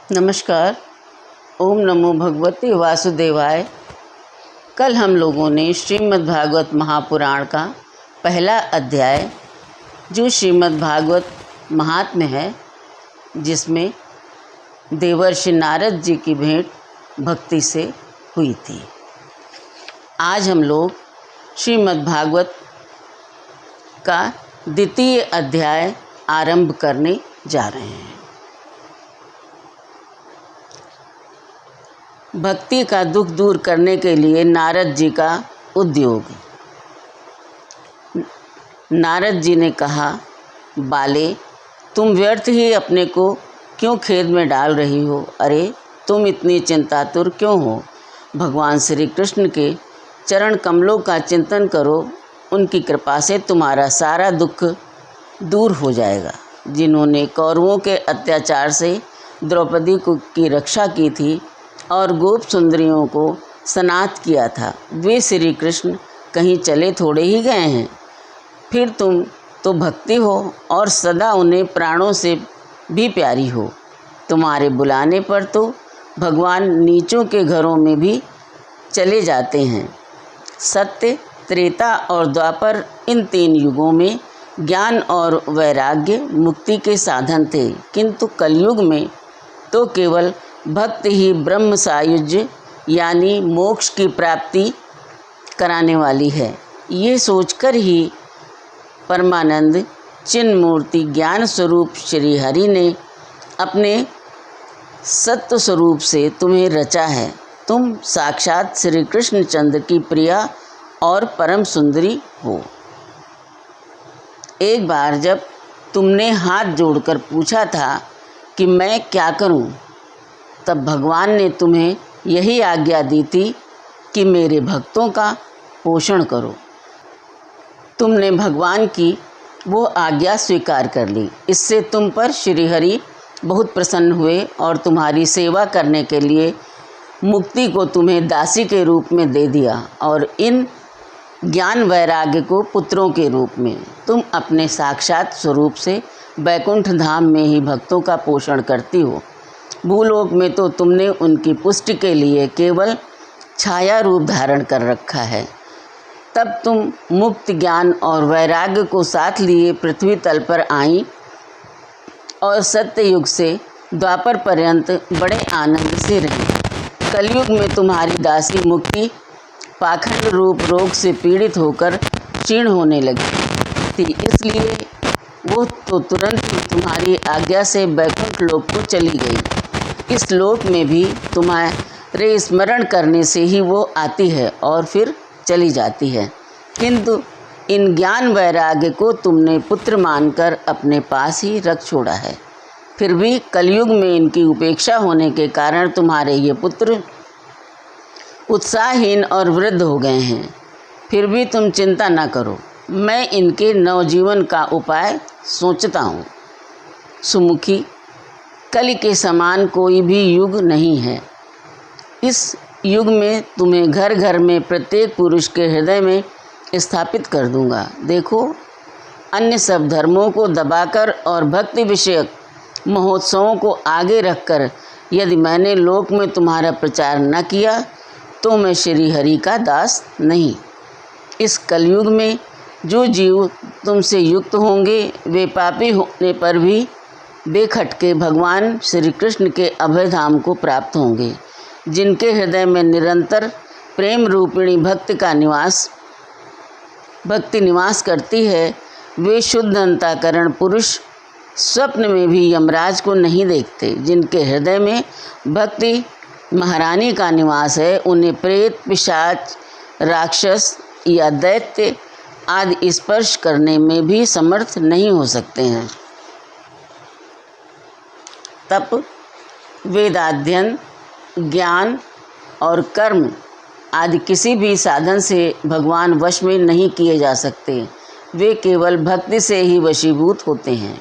नमस्कार। ओम नमो भगवते वासुदेवाय। कल हम लोगों ने श्रीमद् भागवत महापुराण का पहला अध्याय, जो श्रीमद् भागवत महात्म्य है, जिसमें देवर्षि नारद जी की भेंट भक्ति से हुई थी। आज हम लोग श्रीमद् भागवत का द्वितीय अध्याय आरंभ करने जा रहे हैं। भक्ति का दुख दूर करने के लिए नारद जी का उद्योग। नारद जी ने कहा, बाले, तुम व्यर्थ ही अपने को क्यों खेद में डाल रही हो? अरे, तुम इतनी चिंतातुर क्यों हो? भगवान श्री कृष्ण के चरण कमलों का चिंतन करो, उनकी कृपा से तुम्हारा सारा दुख दूर हो जाएगा। जिन्होंने कौरवों के अत्याचार से द्रौपदी की रक्षा की थी और गोप सुंदरियों को स्नात किया था, वे श्री कृष्ण कहीं चले थोड़े ही गए हैं। फिर तुम तो भक्ति हो और सदा उन्हें प्राणों से भी प्यारी हो। तुम्हारे बुलाने पर तो भगवान नीचों के घरों में भी चले जाते हैं। सत्य, त्रेता और द्वापर, इन 3 युगों में ज्ञान और वैराग्य मुक्ति के साधन थे, किंतु कलयुग में तो केवल भक्त ही ब्रह्म सायुज्य यानी मोक्ष की प्राप्ति कराने वाली है। ये सोचकर ही परमानंद चिन्मूर्ति ज्ञान स्वरूप श्री हरि ने अपने सत्य स्वरूप से तुम्हें रचा है। तुम साक्षात श्री कृष्णचंद्र की प्रिया और परम सुंदरी हो। एक बार जब तुमने हाथ जोड़कर पूछा था कि मैं क्या करूं, तब भगवान ने तुम्हें यही आज्ञा दी थी कि मेरे भक्तों का पोषण करो। तुमने भगवान की वो आज्ञा स्वीकार कर ली। इससे तुम पर श्री हरि बहुत प्रसन्न हुए और तुम्हारी सेवा करने के लिए मुक्ति को तुम्हें दासी के रूप में दे दिया और इन ज्ञान वैराग्य को पुत्रों के रूप में। तुम अपने साक्षात स्वरूप से वैकुंठ धाम में ही भक्तों का पोषण करती हो। भूलोक में तो तुमने उनकी पुष्टि के लिए केवल छाया रूप धारण कर रखा है। तब तुम मुक्त ज्ञान और वैराग्य को साथ लिए पृथ्वी तल पर आई और सत्य युग से द्वापर पर्यंत बड़े आनंद से रही। कलयुग में तुम्हारी दासी मुक्ति पाखंड रूप रोग से पीड़ित होकर क्षीण होने लगी थी, इसलिए वो तो तुरंत ही तुम्हारी आज्ञा से वैकुंठ लोक को चली गई। इस लोक में भी तुम्हारे स्मरण करने से ही वो आती है और फिर चली जाती है, किंतु इन ज्ञान वैराग्य को तुमने पुत्र मानकर अपने पास ही रख छोड़ा है। फिर भी कलयुग में इनकी उपेक्षा होने के कारण तुम्हारे ये पुत्र उत्साहहीन और वृद्ध हो गए हैं। फिर भी तुम चिंता न करो, मैं इनके नवजीवन का उपाय सोचता हूँ। सुमुखी, कलि के समान कोई भी युग नहीं है। इस युग में तुम्हें घर घर में प्रत्येक पुरुष के हृदय में स्थापित कर दूंगा। देखो, अन्य सब धर्मों को दबाकर और भक्ति विषयक महोत्सवों को आगे रखकर यदि मैंने लोक में तुम्हारा प्रचार न किया तो मैं श्री हरि का दास नहीं। इस कलयुग में जो जीव तुमसे युक्त होंगे वे पापी होने पर भी बेखटके भगवान श्री कृष्ण के अभय धाम को प्राप्त होंगे। जिनके हृदय में निरंतर प्रेम रूपिणी भक्ति निवास करती है, वे शुद्ध अंतःकरण पुरुष स्वप्न में भी यमराज को नहीं देखते। जिनके हृदय में भक्ति महारानी का निवास है, उन्हें प्रेत, पिशाच, राक्षस या दैत्य आदि स्पर्श करने में भी समर्थ नहीं हो सकते हैं। तप, वेदाध्ययन, ज्ञान और कर्म आदि किसी भी साधन से भगवान वश में नहीं किए जा सकते। वे केवल भक्ति से ही वशीभूत होते हैं।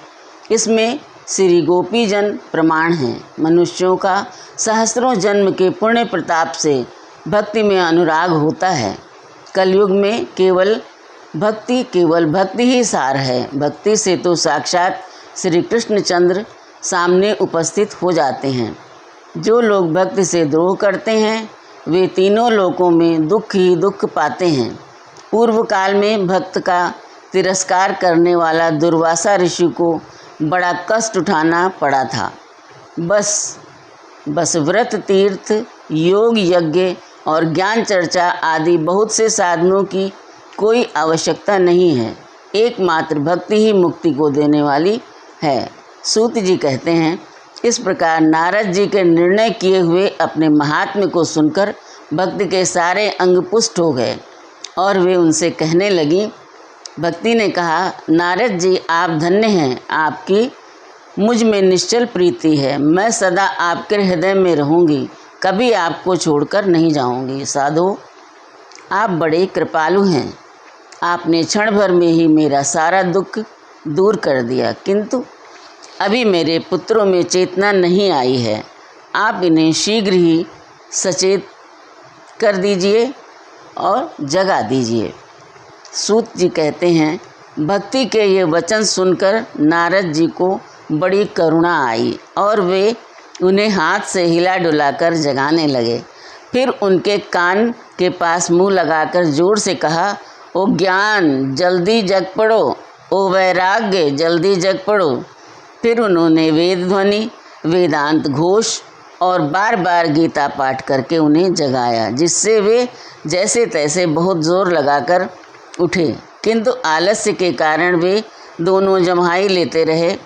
इसमें श्री गोपीजन प्रमाण हैं। मनुष्यों का सहस्रों जन्म के पुण्य प्रताप से भक्ति में अनुराग होता है। कलयुग में केवल भक्ति ही सार है। भक्ति से तो साक्षात श्री कृष्णचंद्र सामने उपस्थित हो जाते हैं। जो लोग भक्ति से द्रोह करते हैं वे तीनों लोकों में दुख ही दुख पाते हैं। पूर्व काल में भक्त का तिरस्कार करने वाला दुर्वासा ऋषि को बड़ा कष्ट उठाना पड़ा था। बस व्रत, तीर्थ, योग, यज्ञ और ज्ञान चर्चा आदि बहुत से साधनों की कोई आवश्यकता नहीं है। एकमात्र भक्ति ही मुक्ति को देने वाली है। सूत जी कहते हैं, इस प्रकार नारद जी के निर्णय किए हुए अपने महात्म्य को सुनकर भक्ति के सारे अंग पुष्ट हो गए और वे उनसे कहने लगी। भक्ति ने कहा, नारद जी आप धन्य हैं, आपकी मुझ में निश्चल प्रीति है। मैं सदा आपके हृदय में रहूँगी, कभी आपको छोड़कर नहीं जाऊँगी। साधो, आप बड़े कृपालु हैं। आपने क्षण भर में ही मेरा सारा दुख दूर कर दिया, किंतु अभी मेरे पुत्रों में चेतना नहीं आई है। आप इन्हें शीघ्र ही सचेत कर दीजिए और जगा दीजिए। सूत जी कहते हैं, भक्ति के ये वचन सुनकर नारद जी को बड़ी करुणा आई और वे उन्हें हाथ से हिला डुलाकर जगाने लगे। फिर उनके कान के पास मुंह लगाकर जोर से कहा, ओ ज्ञान जल्दी जग पड़ो, ओ वैराग्य जल्दी जग पड़ो। फिर उन्होंने वेद ध्वनि, वेदांत घोष और बार बार गीता पाठ करके उन्हें जगाया, जिससे वे जैसे तैसे बहुत जोर लगाकर उठे, किंतु आलस्य के कारण वे दोनों जम्हाई लेते रहे,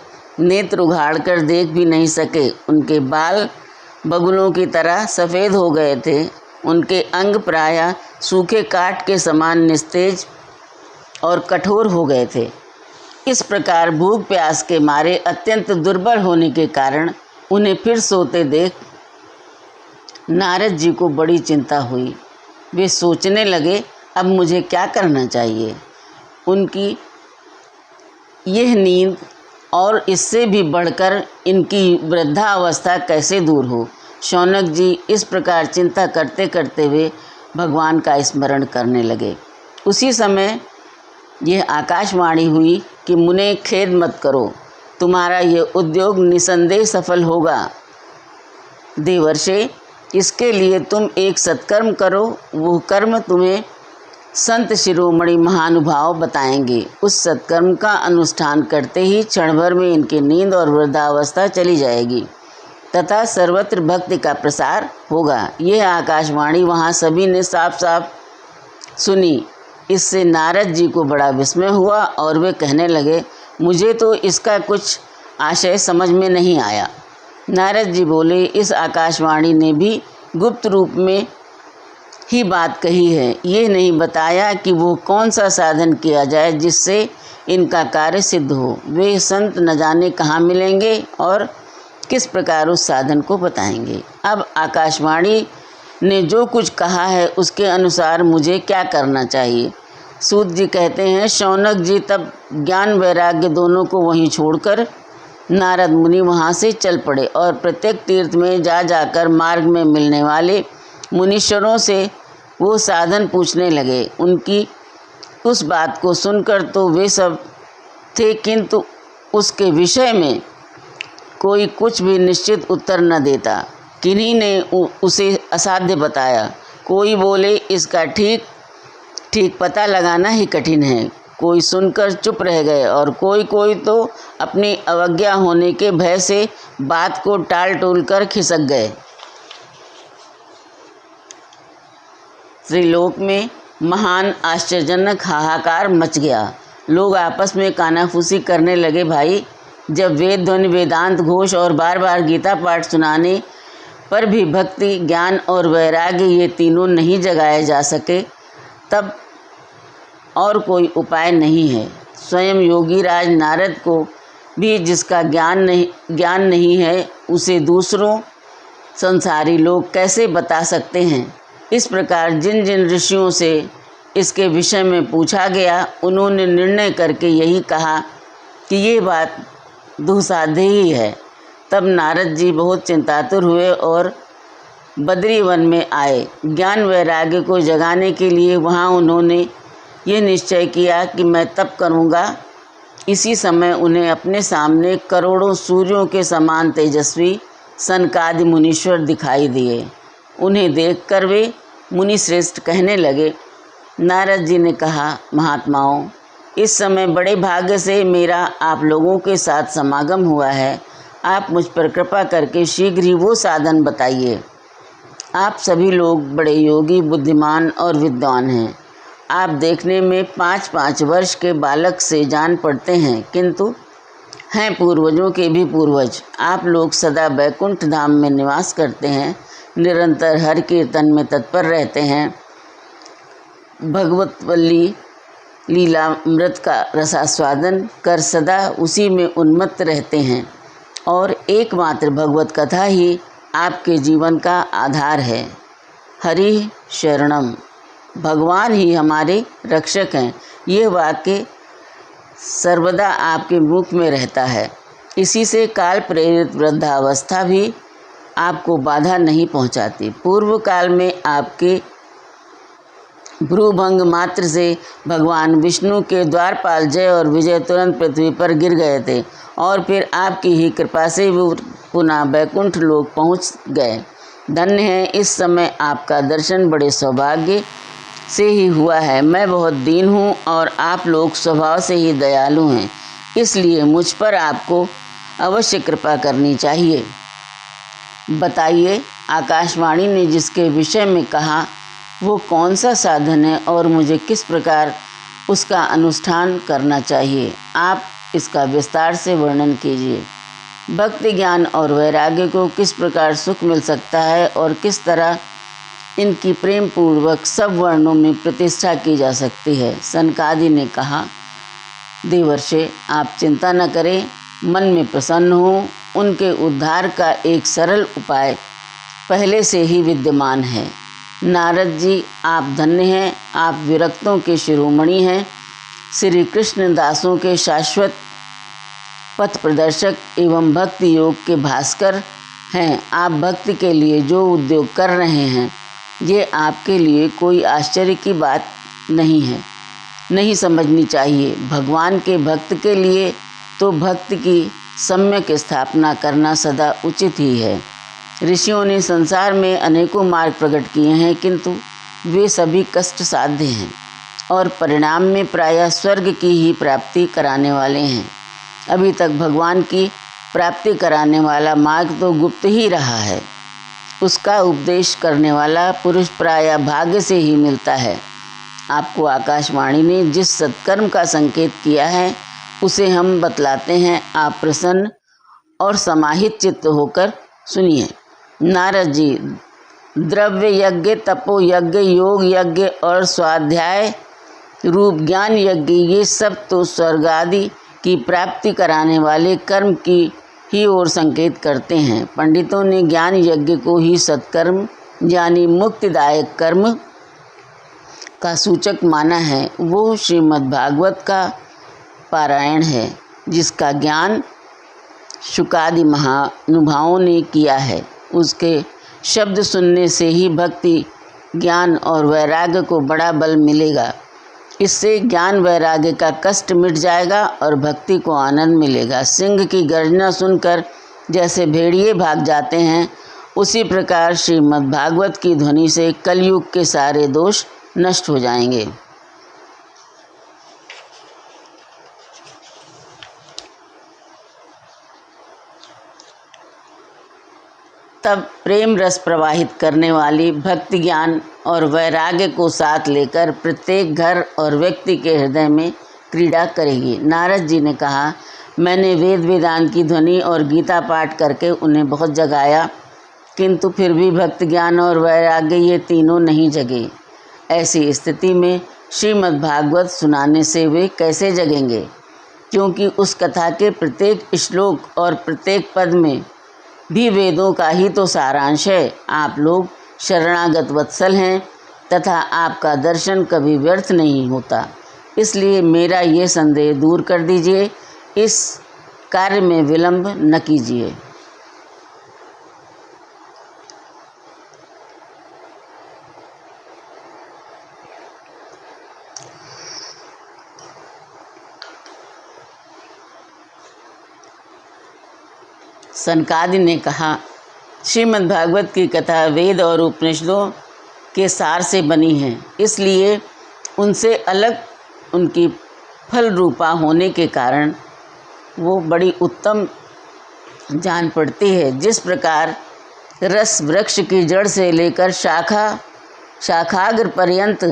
नेत्र उघाड़ कर देख भी नहीं सके। उनके बाल बगुलों की तरह सफ़ेद हो गए थे। उनके अंग प्रायः सूखे काठ के समान निस्तेज और कठोर हो गए थे। इस प्रकार भूख प्यास के मारे अत्यंत दुर्बल होने के कारण उन्हें फिर सोते देख नारद जी को बड़ी चिंता हुई। वे सोचने लगे, अब मुझे क्या करना चाहिए। उनकी यह नींद और इससे भी बढ़कर इनकी वृद्धावस्था कैसे दूर हो। शौनक जी इस प्रकार चिंता करते करते वे भगवान का स्मरण करने लगे। उसी समय यह आकाशवाणी हुई कि मुने खेद मत करो, तुम्हारा यह उद्योग निसंदेह सफल होगा। देवर्षे, इसके लिए तुम एक सत्कर्म करो, वो कर्म तुम्हें संत शिरोमणि महानुभाव बताएंगे। उस सत्कर्म का अनुष्ठान करते ही क्षण भर में इनकी नींद और वृद्धावस्था चली जाएगी तथा सर्वत्र भक्ति का प्रसार होगा। यह आकाशवाणी वहाँ सभी ने साफ साफ सुनी। इससे नारद जी को बड़ा विस्मय हुआ और वे कहने लगे, मुझे तो इसका कुछ आशय समझ में नहीं आया। नारद जी बोले, इस आकाशवाणी ने भी गुप्त रूप में ही बात कही है। ये नहीं बताया कि वो कौन सा साधन किया जाए जिससे इनका कार्य सिद्ध हो। वे संत न जाने कहाँ मिलेंगे और किस प्रकार उस साधन को बताएंगे। अब आकाशवाणी ने जो कुछ कहा है उसके अनुसार मुझे क्या करना चाहिए। सूत जी कहते हैं, शौनक जी तब ज्ञान वैराग्य दोनों को वहीं छोड़कर नारद मुनि वहाँ से चल पड़े और प्रत्येक तीर्थ में जाकर मार्ग में मिलने वाले मुनीश्वरों से वो साधन पूछने लगे। उनकी उस बात को सुनकर तो वे सब थे, किंतु उसके विषय में कोई कुछ भी निश्चित उत्तर न देता। किन्हीं ने उसे असाध्य बताया, कोई बोले इसका ठीक पता लगाना ही कठिन है। कोई सुनकर चुप रह गए और कोई तो अपनी अवज्ञा होने के भय से बात को टाल टोल कर खिसक गए। त्रिलोक में महान आश्चर्यजनक हाहाकार मच गया। लोग आपस में कानाफूसी करने लगे, भाई जब वेद ध्वनि, वेदांत घोष और बार बार गीता पाठ सुनाने पर भी भक्ति, ज्ञान और वैराग्य ये तीनों नहीं जगाए जा सके, तब और कोई उपाय नहीं है। स्वयं योगी राज नारद को भी जिसका ज्ञान नहीं है उसे दूसरों संसारी लोग कैसे बता सकते हैं। इस प्रकार जिन जिन ऋषियों से इसके विषय में पूछा गया, उन्होंने निर्णय करके यही कहा कि ये बात दुस्साध्य ही है। तब नारद जी बहुत चिंतातुर हुए और बद्री वन में आए। ज्ञान वैराग्य को जगाने के लिए वहाँ उन्होंने ये निश्चय किया कि मैं तप करूँगा। इसी समय उन्हें अपने सामने करोड़ों सूर्यों के समान तेजस्वी सनकादि मुनीश्वर दिखाई दिए। उन्हें देखकर वे मुनिश्रेष्ठ कहने लगे। नारद जी ने कहा, महात्माओं, इस समय बड़े भाग्य से मेरा आप लोगों के साथ समागम हुआ है। आप मुझ पर कृपा करके शीघ्र ही वो साधन बताइए। आप सभी लोग बड़े योगी, बुद्धिमान और विद्वान हैं। आप देखने में 5-5 वर्ष के बालक से जान पड़ते हैं, किंतु हैं पूर्वजों के भी पूर्वज। आप लोग सदा बैकुंठ धाम में निवास करते हैं, निरंतर हर कीर्तन में तत्पर रहते हैं, भगवतवल्ली लीलामृत का रसास्वादन कर सदा उसी में उन्मत्त रहते हैं और एकमात्र भगवत कथा ही आपके जीवन का आधार है। हरि शरणम, भगवान ही हमारे रक्षक हैं। ये वाक्य सर्वदा आपके मुख में रहता है। इसी से काल प्रेरित वृद्धावस्था भी आपको बाधा नहीं पहुंचाती। पूर्व काल में आपके भ्रूभंग मात्र से भगवान विष्णु के द्वारपाल जय और विजय तुरंत पृथ्वी पर गिर गए थे और फिर आपकी ही कृपा से वो पुनः बैकुंठ लोक पहुंच गए। धन्य है, इस समय आपका दर्शन बड़े सौभाग्य से ही हुआ है। मैं बहुत दीन हूँ और आप लोग स्वभाव से ही दयालु हैं, इसलिए मुझ पर आपको अवश्य कृपा करनी चाहिए। बताइए, आकाशवाणी ने जिसके विषय में कहा वो कौन सा साधन है और मुझे किस प्रकार उसका अनुष्ठान करना चाहिए? आप इसका विस्तार से वर्णन कीजिए। भक्ति, ज्ञान और वैराग्य को किस प्रकार सुख मिल सकता है और किस तरह इनकी प्रेम पूर्वक सब वर्णों में प्रतिष्ठा की जा सकती है? सनकादि ने कहा, देवर्षि, आप चिंता न करें, मन में प्रसन्न हो। उनके उद्धार का एक सरल उपाय पहले से ही विद्यमान है। नारद जी, आप धन्य हैं। आप विरक्तों के शिरोमणि हैं, श्री कृष्ण दासों के शाश्वत पथ प्रदर्शक एवं भक्ति योग के भास्कर हैं। आप भक्ति के लिए जो उद्योग कर रहे हैं, ये आपके लिए कोई आश्चर्य की बात नहीं है, नहीं समझनी चाहिए। भगवान के भक्त के लिए तो भक्ति की सम्यक स्थापना करना सदा उचित ही है। ऋषियों ने संसार में अनेकों मार्ग प्रकट किए हैं, किंतु वे सभी कष्ट साध्य हैं और परिणाम में प्रायः स्वर्ग की ही प्राप्ति कराने वाले हैं। अभी तक भगवान की प्राप्ति कराने वाला मार्ग तो गुप्त ही रहा है। उसका उपदेश करने वाला पुरुष प्रायः भाग्य से ही मिलता है। आपको आकाशवाणी ने जिस सत्कर्म का संकेत किया है उसे हम बतलाते हैं। आप प्रसन्न और समाहित चित्त होकर सुनिए। नारद जी, द्रव्य यज्ञ, तपो यज्ञ, योग यज्ञ और स्वाध्याय रूप ज्ञान यज्ञ, ये सब तो स्वर्ग आदि की प्राप्ति कराने वाले कर्म की ही ओर संकेत करते हैं। पंडितों ने ज्ञान यज्ञ को ही सत्कर्म यानी मुक्तिदायक कर्म का सूचक माना है। वो श्रीमद् भागवत का पारायण है, जिसका ज्ञान शुकादि महानुभावों ने किया है। उसके शब्द सुनने से ही भक्ति, ज्ञान और वैराग्य को बड़ा बल मिलेगा। इससे ज्ञान वैराग्य का कष्ट मिट जाएगा और भक्ति को आनंद मिलेगा। सिंह की गर्जना सुनकर जैसे भेड़िए भाग जाते हैं, उसी प्रकार श्रीमद् भागवत की ध्वनि से कलयुग के सारे दोष नष्ट हो जाएंगे। तब प्रेम रस प्रवाहित करने वाली भक्ति, ज्ञान और वैराग्य को साथ लेकर प्रत्येक घर और व्यक्ति के हृदय में क्रीड़ा करेगी। नारद जी ने कहा, मैंने वेद वेदांत की ध्वनि और गीता पाठ करके उन्हें बहुत जगाया, किंतु फिर भी भक्ति, ज्ञान और वैराग्य ये तीनों नहीं जगे। ऐसी स्थिति में श्रीमद् भागवत सुनाने से वे कैसे जगेंगे? क्योंकि उस कथा के प्रत्येक श्लोक और प्रत्येक पद में भी वेदों का ही तो सारांश है। आप लोग शरणागत वत्सल हैं तथा आपका दर्शन कभी व्यर्थ नहीं होता। इसलिए मेरा ये संदेह दूर कर दीजिए, इस कार्य में विलंब न कीजिए। सनकादि ने कहा, श्रीमद् भागवत की कथा वेद और उपनिषदों के सार से बनी है, इसलिए उनसे अलग उनकी फल रूपा होने के कारण वो बड़ी उत्तम जान पड़ती है। जिस प्रकार रस वृक्ष की जड़ से लेकर शाखाग्र पर्यंत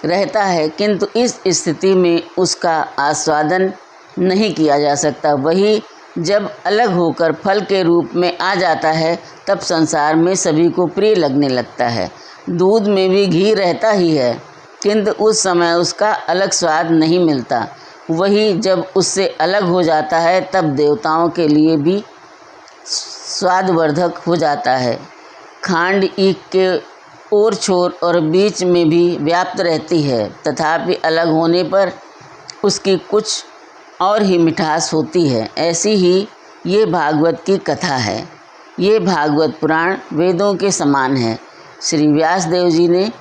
रहता है, किंतु इस स्थिति में उसका आस्वादन नहीं किया जा सकता, वही जब अलग होकर फल के रूप में आ जाता है तब संसार में सभी को प्रिय लगने लगता है। दूध में भी घी रहता ही है, किंतु उस समय उसका अलग स्वाद नहीं मिलता, वही जब उससे अलग हो जाता है तब देवताओं के लिए भी स्वादवर्धक हो जाता है। खांड ईख के ओर छोर और बीच में भी व्याप्त रहती है, तथापि अलग होने पर उसकी कुछ और ही मिठास होती है। ऐसी ही ये भागवत की कथा है। ये भागवत पुराण वेदों के समान है। श्री व्यासदेव जी ने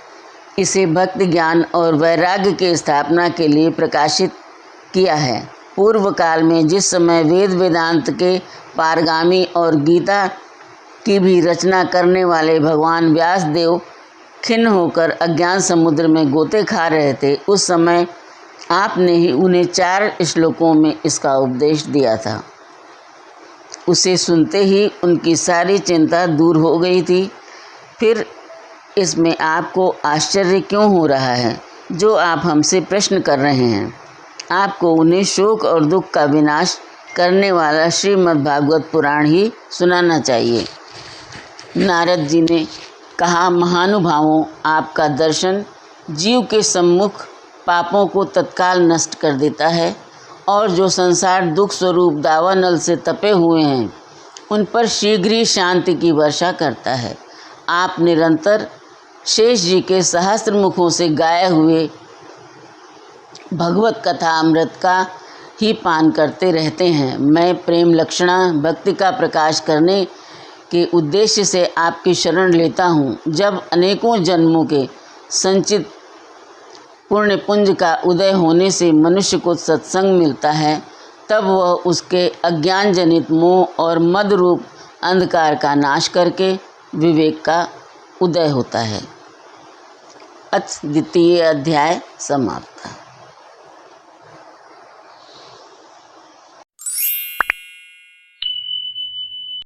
इसे भक्ति ज्ञान और वैराग्य की स्थापना के लिए प्रकाशित किया है। पूर्व काल में जिस समय वेद वेदांत के पारगामी और गीता की भी रचना करने वाले भगवान व्यासदेव खिन्न होकर अज्ञान समुद्र में गोते खा रहे थे, उस समय आपने ही उन्हें 4 श्लोकों में इसका उपदेश दिया था। उसे सुनते ही उनकी सारी चिंता दूर हो गई थी। फिर इसमें आपको आश्चर्य क्यों हो रहा है जो आप हमसे प्रश्न कर रहे हैं? आपको उन्हें शोक और दुख का विनाश करने वाला श्रीमद् भागवत पुराण ही सुनाना चाहिए। नारद जी ने कहा, महानुभावों, आपका दर्शन जीव के सम्मुख पापों को तत्काल नष्ट कर देता है और जो संसार दुख स्वरूप दावानल से तपे हुए हैं उन पर शीघ्र ही शांति की वर्षा करता है। आप निरंतर शेष जी के सहस्त्र मुखों से गाए हुए भगवत कथा अमृत का ही पान करते रहते हैं। मैं प्रेम लक्षणा भक्ति का प्रकाश करने के उद्देश्य से आपकी शरण लेता हूँ। जब अनेकों जन्मों के संचित पुण्य पुंज का उदय होने से मनुष्य को सत्संग मिलता है, तब वह उसके अज्ञान जनित मोह और मद रूप अंधकार का नाश करके विवेक का उदय होता है। द्वितीय अध्याय समाप्त।